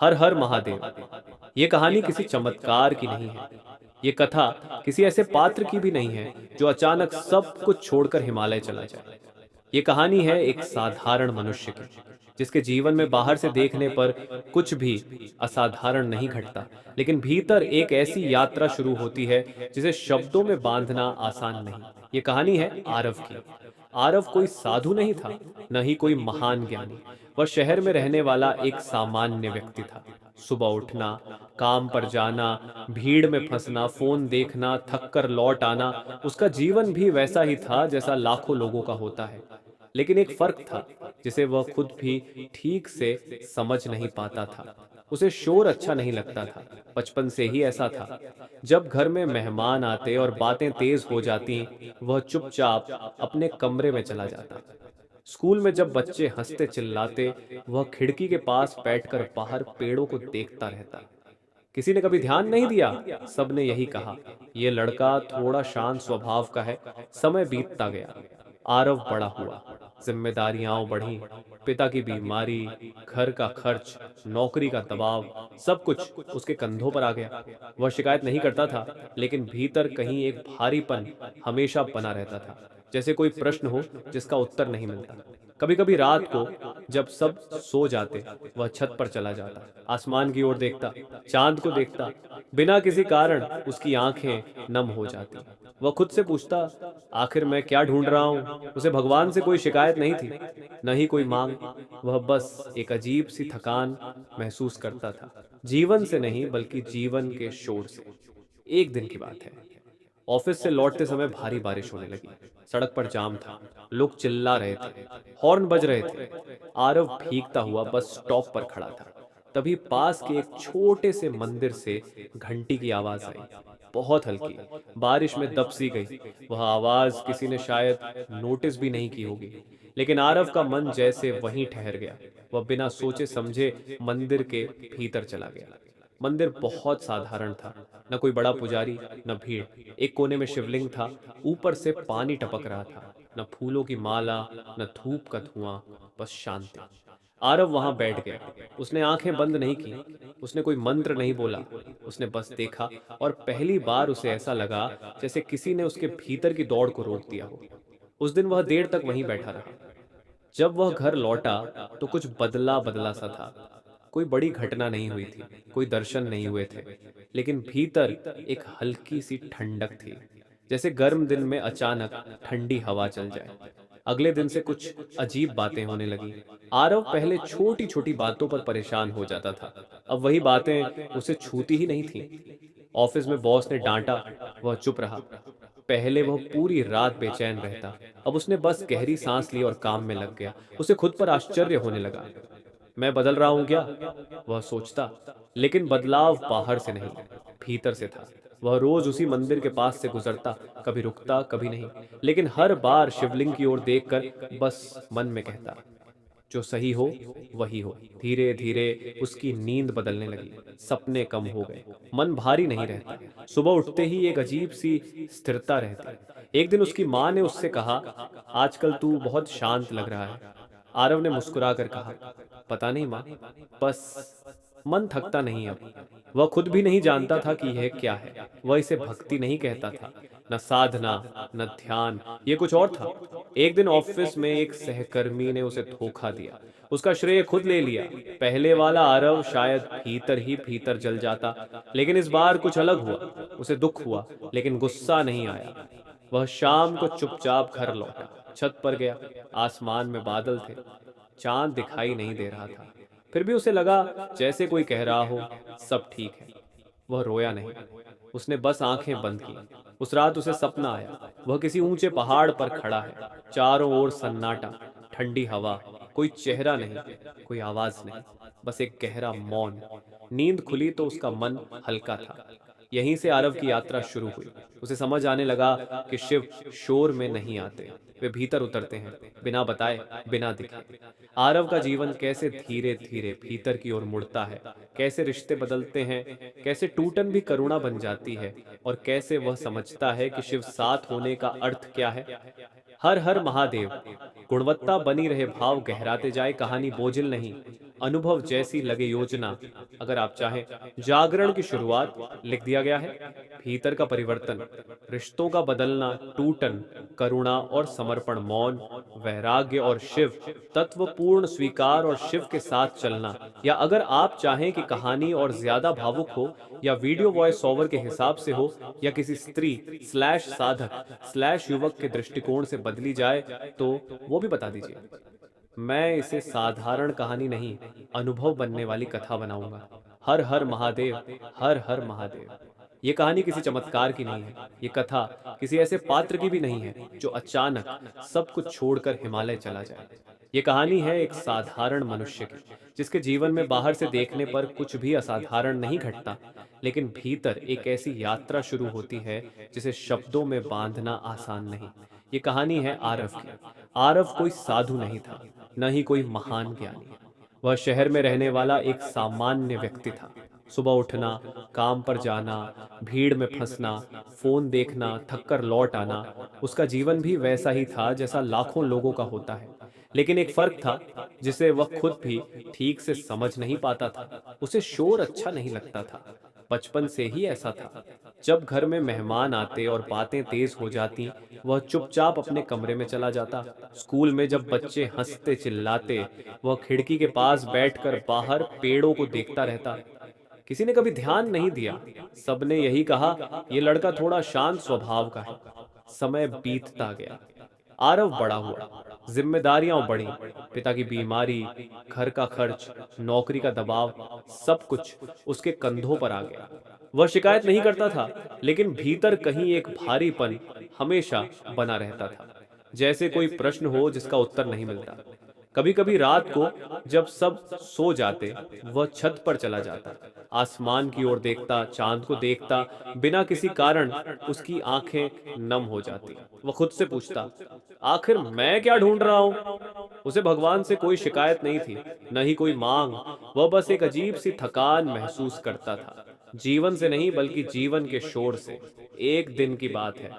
हर हर महादेव। ये कहानी किसी चमत्कार की नहीं है। ये कथा किसी ऐसे पात्र की भी नहीं है जो अचानक सब कुछ छोड़कर हिमालय चला जाए। ये कहानी है एक साधारण मनुष्य की, जिसके जीवन में बाहर से देखने पर कुछ भी असाधारण नहीं घटता, लेकिन भीतर एक ऐसी यात्रा शुरू होती है जिसे शब्दों में बांधना आसान नहीं। ये कहानी है आरव की। आरव कोई साधु नहीं था, न ही कोई महान ज्ञानी। वह शहर में रहने वाला एक सामान्य व्यक्ति था। सुबह उठना, काम पर जाना, भीड़ में फंसना, फोन देखना, थक कर लौट आना, उसका जीवन भी वैसा ही था जैसा लाखों लोगों का होता है। लेकिन एक फर्क था जिसे वह खुद भी ठीक से समझ नहीं पाता था। उसे शोर अच्छा नहीं लगता था। बचपन से ही ऐसा था। जब घर में मेहमान आते और बातें तेज हो जाती, वह चुपचाप अपने कमरे में चला जाता। स्कूल में जब बच्चे हंसते चिल्लाते, वह खिड़की के पास बैठकर बाहर पेड़ों को देखता रहता। किसी ने कभी ध्यान नहीं दिया। सबने यही कहा, यह लड़का थोड़ा शांत स्वभाव का है। समय बीतता गया। आरव बड़ा हुआ। जिम्मेदारियां बढ़ी। पिता की बीमारी, घर का खर्च, नौकरी का दबाव, सब कुछ उसके कंधों पर आ गया। वह शिकायत नहीं करता था, लेकिन भीतर कहीं एक भारीपन हमेशा बना रहता था, जैसे कोई प्रश्न हो जिसका उत्तर नहीं मिलता। कभी कभी रात को जब सब सो जाते, वह छत पर चला जाता, आसमान की ओर देखता, चांद को देखता। बिना किसी कारण उसकी आंखें नम हो जाती। वह खुद से पूछता, आखिर मैं क्या ढूंढ रहा हूं? उसे भगवान से कोई शिकायत नहीं थी, न ही कोई मांग। वह बस एक अजीब सी थकान महसूस करता था, जीवन से नहीं बल्कि जीवन के शोर से। एक दिन की बात है। ऑफिस से लौटते समय भारी बारिश होने लगी। सड़क पर जाम था। लोग चिल्ला रहे थे, हॉर्न बज रहे थे। आरव भीगता हुआ बस स्टॉप पर खड़ा था। तभी पास के एक छोटे से मंदिर से घंटी की आवाज आई, बहुत हल्की, बारिश में दब सी गई। वह आवाज किसी ने शायद नोटिस भी नहीं की होगी, लेकिन आरव का मन जैसे वहीं ठहर गया। वह बिना सोचे समझे मंदिर के भीतर चला गया। मंदिर बहुत साधारण था। न कोई बड़ा पुजारी, न भीड़। एक कोने में शिवलिंग था, ऊपर से पानी टपक रहा था। न फूलों की माला, न धूप का धुआं, बस शांति। आरव वहां बैठ गया। उसने आंखें बंद नहीं की। उसने कोई मंत्र नहीं बोला। उसने बस देखा, और पहली बार उसे ऐसा लगा जैसे किसी ने उसके भीतर की दौड़ को रोक दिया हो। उस दिन वह देर तक वहीं बैठा रहा। जब वह घर लौटा तो कुछ बदला बदला सा था। कोई बड़ी घटना नहीं हुई थी, कोई दर्शन नहीं हुए थे, लेकिन भीतर एक हल्की सी ठंडक थी, जैसे गर्म दिन में अचानक ठंडी हवा चल जाए। अगले दिन से कुछ अजीब बातें होने लगी। आरव पहले छोटी छोटी बातों पर परेशान हो जाता था। अब वही बातें उसे छूती ही नहीं थीं। ऑफिस में बॉस ने डांटा, वह चुप रहा। पहले वह पूरी रात बेचैन रहता, अब उसने बस गहरी सांस ली और काम में लग गया। उसे खुद पर आश्चर्य होने लगा। मैं बदल रहा हूं क्या? वह सोचता। लेकिन बदलाव बाहर से नहीं, भीतर से था। वह रोज उसी मंदिर के पास से गुजरता, कभी रुकता, कभी नहीं, लेकिन हर बार शिवलिंग की ओर देखकर बस मन में कहता, जो सही हो वही हो। धीरे धीरे उसकी नींद बदलने लगी। सपने कम हो गए। मन भारी नहीं रहता। सुबह उठते ही एक अजीब सी स्थिरता रहती। एक दिन उसकी माँ ने उससे कहा, आजकल तू बहुत शांत लग रहा है। आरव ने मुस्कुरा कर कहा, पता नहीं माँ, बस मन थकता नहीं अब। वह खुद भी नहीं जानता था कि यह क्या है। वह इसे भक्ति नहीं कहता था, न साधना, न ध्यान, ये कुछ और था। एक दिन ऑफिस में एक सहकर्मी ने उसे धोखा दिया। उसका श्रेय खुद ले लिया। पहले वाला आरव शायद भीतर ही भीतर जल जाता, लेकिन इस बार कुछ अलग हुआ। उसे दुख हुआ, लेकिन गुस्सा नहीं आया। वह शाम को चुपचाप घर लौटा, छत पर गया। आसमान में बादल थे, चांद दिखाई नहीं दे रहा था। फिर भी उसे लगा जैसे कोई कह रहा हो, सब ठीक है। वह रोया नहीं, उसने बस आंखें बंद की। उस रात उसे सपना आया। वह किसी ऊंचे पहाड़ पर खड़ा है, चारों ओर सन्नाटा, ठंडी हवा, कोई चेहरा नहीं, कोई आवाज नहीं, बस एक गहरा मौन। नींद खुली तो उसका मन हल्का था। यहीं से आरव की यात्रा शुरू हुई। उसे समझ आने लगा कि शिव शोर में नहीं आते, वे भीतर उतरते हैं, बिना बताए, बिना दिखे। आरव का जीवन कैसे धीरे धीरे भीतर की ओर मुड़ता है, कैसे रिश्ते बदलते हैं, कैसे टूटन भी करुणा बन जाती है, और कैसे वह समझता है कि शिव साथ होने का अर्थ क्या है। हर हर महादेव। गुणवत्ता बनी रहे, भाव गहराते जाए, कहानी बोझिल नहीं, अनुभव जैसी लगे योजना। अगर आप चाहें, जागरण की शुरुआत लिख दिया गया है। भीतर का परिवर्तन, रिश्तों का बदलना, टूटन, करुणा और समर्पण, मौन, वैराग्य और शिव, तत्वपूर्ण स्वीकार और शिव के साथ चलना। या अगर आप चाहें कि कहानी और ज्यादा भावुक हो, या वीडियो वॉइस ओवर के हिसाब से हो, या किसी स्त्री स्लैश साधक स्लैश युवक के दृष्टिकोण से बदली जाए, तो वो भी बता दीजिए। मैं इसे साधारण कहानी नहीं, अनुभव बनने वाली कथा बनाऊंगा। हर हर महादेव, हर हर महादेव। ये कहानी किसी चमत्कार की नहीं है। ये कथा किसी ऐसे पात्र की भी नहीं है जो अचानक सब कुछ छोड़कर हिमालय चला जाए। ये कहानी है एक साधारण मनुष्य की, जिसके जीवन में बाहर से देखने पर कुछ भी असाधारण नहीं घटता, लेकिन भीतर एक ऐसी यात्रा शुरू होती है जिसे शब्दों में बांधना आसान नहीं। ये कहानी है आरव की। आरव कोई साधु नहीं था, न ही कोई महान ज्ञानी। वह शहर में रहने वाला एक सामान्य व्यक्ति था। सुबह उठना, काम पर जाना, भीड़ में फंसना, फोन देखना, थककर लौट आना, उसका जीवन भी वैसा ही था जैसा लाखों लोगों का होता है। लेकिन एक फर्क था जिसे वह खुद भी ठीक से समझ नहीं पाता था। उसे शोर अच्छा नहीं लगता था। बचपन से ही ऐसा था। जब घर में मेहमान आते और बातें तेज हो जाती, वह चुपचाप अपने कमरे में चला जाता। स्कूल में जब बच्चे हंसते चिल्लाते, वह खिड़की के पास बैठकर बाहर पेड़ों को देखता रहता। किसी ने कभी ध्यान नहीं दिया। सबने यही कहा, यह लड़का थोड़ा शांत स्वभाव का है। समय बीतता गया। आरव बड़ा हुआ, जिम्मेदारियां बढ़ी, पिता की बीमारी, घर का खर्च, नौकरी का दबाव, सब कुछ उसके कंधों पर आ गया। वह शिकायत नहीं करता था, लेकिन भीतर कहीं एक भारीपन हमेशा बना रहता था, जैसे कोई प्रश्न हो जिसका उत्तर नहीं मिलता। कभी कभी रात को जब सब सो जाते, वह छत पर चला जाता, आसमान की ओर देखता, चांद को देखता। बिना किसी कारण उसकी आंखें नम हो जाती। वह खुद से पूछता, आखिर मैं क्या ढूंढ रहा हूं? उसे भगवान से कोई शिकायत नहीं थी, न ही कोई मांग। वह बस एक अजीब सी थकान महसूस करता था, जीवन से नहीं बल्कि जीवन के शोर से। एक दिन की बात है,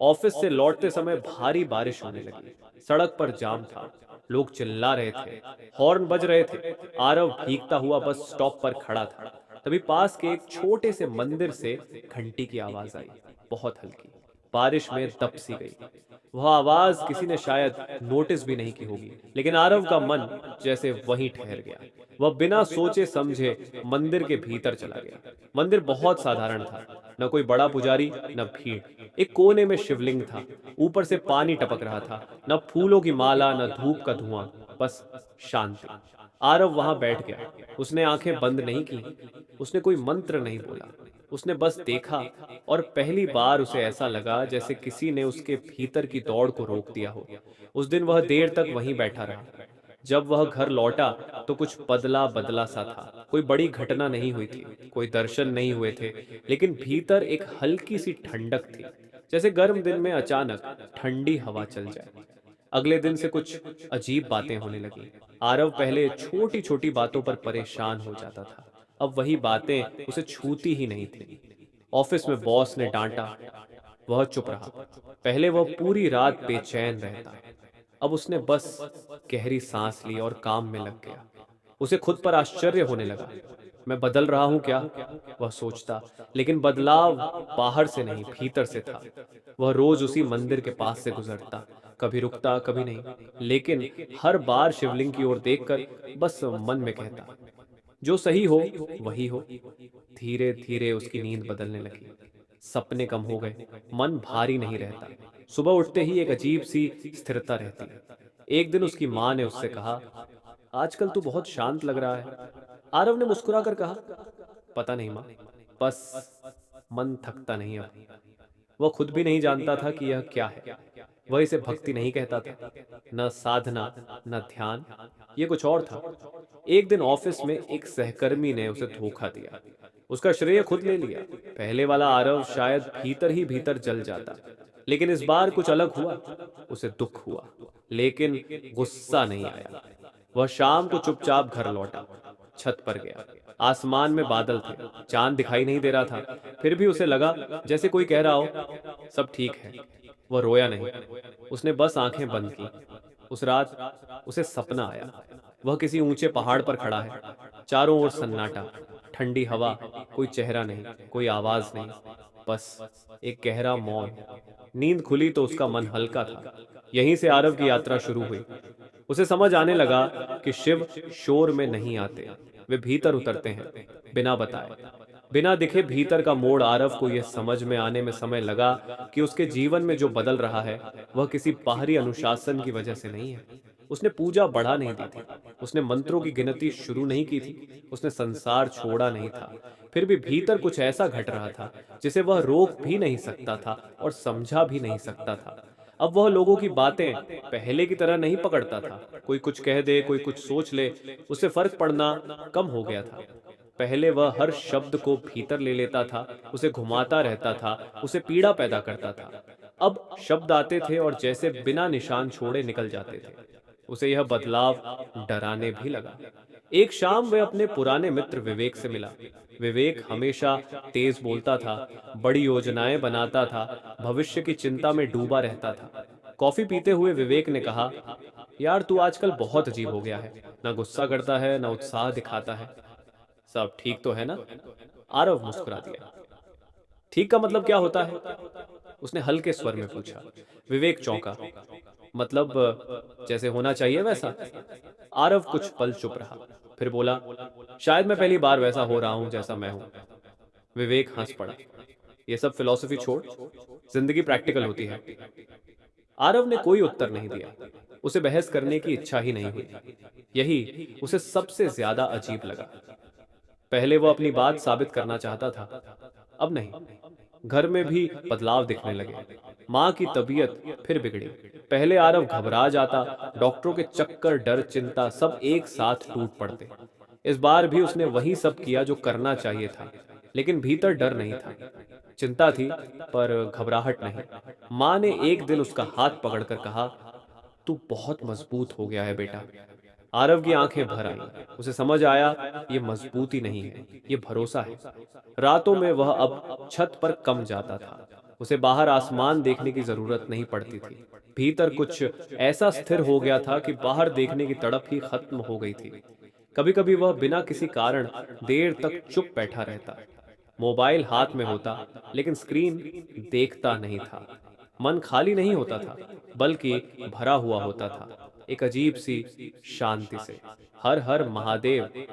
ऑफिस से लौटते समय भारी बारिश होने लगी। सड़क पर जाम था, लोग चिल्ला रहे थे, हॉर्न बज रहे थे। आरव भीगता हुआ बस स्टॉप पर खड़ा था। तभी पास के एक छोटे से मंदिर से घंटी की आवाज आई, बहुत हल्की, बारिश में दब सी गई। वह आवाज किसी ने शायद नोटिस भी नहीं की होगी, लेकिन आरव का मन जैसे वहीं ठहर गया। वह बिना सोचे समझे मंदिर के भीतर चला गया। मंदिर बहुत साधारण था, न कोई बड़ा पुजारी, न भीड़। एक कोने में शिवलिंग था, ऊपर से पानी टपक रहा था। न फूलों की माला, न धूप का धुआं, बस शांति। आरव वहां बैठ गया। उसने आंखें बंद नहीं की, उसने कोई मंत्र नहीं बोला। उसने बस देखा, और पहली बार उसे ऐसा लगा जैसे किसी ने उसके भीतर की दौड़ को रोक दिया हो। उस दिन वह देर तक वहीं बैठा रहा। जब वह घर लौटा तो कुछ बदला बदला सा था। कोई बड़ी घटना नहीं हुई थी, कोई दर्शन नहीं हुए थे, लेकिन भीतर एक हल्की सी ठंडक थी, जैसे गर्म दिन में अचानक ठंडी हवा चल जाए। अगले दिन से कुछ अजीब बातें होने लगी। आरव पहले छोटी छोटी बातों पर परेशान हो जाता था, अब वही बातें उसे छूती ही नहीं थी। ऑफिस में बॉस ने डांटा, वह चुप रहा। पहले वह पूरी रात बेचैन रहता, अब उसने बस गहरी सांस ली और काम में लग गया। उसे खुद पर आश्चर्य होने लगा। मैं बदल रहा हूं क्या, वह सोचता, लेकिन बदलाव बाहर से नहीं, भीतर से था। वह रोज उसी मंदिर के पास से गुजरता, कभी रुकता कभी नहीं, लेकिन हर बार शिवलिंग की ओर देखकर बस मन में कहता, जो सही हो वही हो। धीरे धीरे उसकी नींद बदलने लगी, सपने कम हो गए, मन भारी नहीं रहता। सुबह उठते ही एक अजीब सी स्थिरता रहती। एक दिन उसकी माँ ने उससे कहा, आजकल तू बहुत शांत लग रहा है। आरव ने मुस्कुराकर कहा, पता नहीं माँ, बस मन थकता नहीं अब। वह खुद भी नहीं जानता था कि यह क्या है। वह इसे भक्ति नहीं कहता था, न साधना, न ध्यान, ये कुछ और था। एक दिन ऑफिस में एक सहकर्मी ने उसे धोखा दिया। उसका श्रेय खुद ले लिया। पहले वाला आरव शायद भीतर ही भीतर जल जाता, लेकिन इस बार कुछ अलग हुआ। उसे दुख हुआ, लेकिन गुस्सा नहीं आया। वह शाम को चुपचाप घर लौटा, छत पर गया। आसमान में बादल थे, चांद दिखाई नहीं दे रहा था, फिर भी उसे लगा जैसे कोई कह रहा हो, सब ठीक है। वह रोया नहीं, उसने बस आंखें बंद की। उस रात उसे सपना आया। वह किसी ऊंचे पहाड़ पर खड़ा है। चारों ओर सन्नाटा, ठंडी हवा, कोई चेहरा नहीं, कोई आवाज नहीं, बस एक गहरा मौन। नींद खुली तो उसका मन हल्का था। यहीं से आरव की यात्रा शुरू हुई। उसे समझ आने लगा कि शिव शोर में नहीं आते, वे भीतर उतरते हैं, बिना बताए, बिना दिखे। भीतर का मोड़ आरव को यह समझ में आने में समय लगा कि उसके जीवन में जो बदल रहा है वह किसी बाहरी अनुशासन की वजह से नहीं है। उसने पूजा बढ़ा नहीं दी थी, उसने मंत्रों की गिनती शुरू नहीं की थी, उसने संसार छोड़ा नहीं था। फिर भी भीतर कुछ ऐसा घट रहा था जिसे वह रोक भी नहीं सकता था और समझा भी नहीं सकता था। अब वह लोगों की बातें पहले की तरह नहीं पकड़ता था। कोई कुछ कह दे, कोई कुछ सोच ले, उससे फर्क पड़ना कम हो गया था। पहले वह हर शब्द को भीतर ले लेता था, उसे घुमाता रहता था, उसे पीड़ा पैदा करता था। अब शब्द आते थे और जैसे बिना निशान छोड़े निकल जाते थे। उसे यह बदलाव डराने भी लगा। एक शाम वह अपने पुराने मित्र विवेक से मिला। विवेक हमेशा तेज बोलता था, बड़ी योजनाएं बनाता था, भविष्य की चिंता में डूबा रहता था। कॉफी पीते हुए विवेक ने कहा, यार तू आजकल बहुत अजीब हो गया है। ना गुस्सा करता है, ना उत्साह दिखाता है। सब ठीक तो है ना? आरव मुस्कुरा दिया। ठीक का मतलब क्या होता है? उसने हल्के स्वर में पूछा। विवेक चौंका। मतलब जैसे होना चाहिए वैसा? आरव कुछ पल चुप रहा, फिर बोला, शायद मैं पहली बार वैसा हो रहा हूं जैसा मैं हूं। विवेक हंस पड़ा। ये सब फिलॉसफी छोड़, जिंदगी प्रैक्टिकल होती है। आरव ने कोई उत्तर नहीं दिया। उसे बहस करने की इच्छा ही नहीं हुई। यही उसे सबसे ज्यादा अजीब लगा। पहले वो अपनी बात साबित करना चाहता था, अब नहीं। घर में भी बदलाव दिखने लगे। माँ की तबीयत फिर बिगड़ी। पहले आरव घबरा जाता, डॉक्टरों के चक्कर, डर, चिंता सब एक साथ टूट पड़ते। इस बार भी उसने वही सब किया जो करना चाहिए था, लेकिन भीतर डर नहीं था। चिंता थी पर घबराहट नहीं। माँ ने एक दिन उसका हाथ पकड़कर कहा, तू बहुत मजबूत हो गया है बेटा। आरव की आंखें भर आईं। उसे समझ आया, ये मजबूती नहीं है, ये भरोसा है। रातों में वह अब छत पर कम जाता था। उसे बाहर आसमान देखने की जरूरत नहीं पड़ती थी। भीतर कुछ ऐसा स्थिर हो गया था कि बाहर देखने की तड़प ही खत्म हो गई थी। कभी कभी वह बिना किसी कारण देर तक चुप बैठा रहता। मोबाइल हाथ में होता, लेकिन स्क्रीन देखता नहीं था। मन खाली नहीं होता था, बल्कि भरा हुआ होता था, एक अजीब सी शांति से। हर हर महादेव।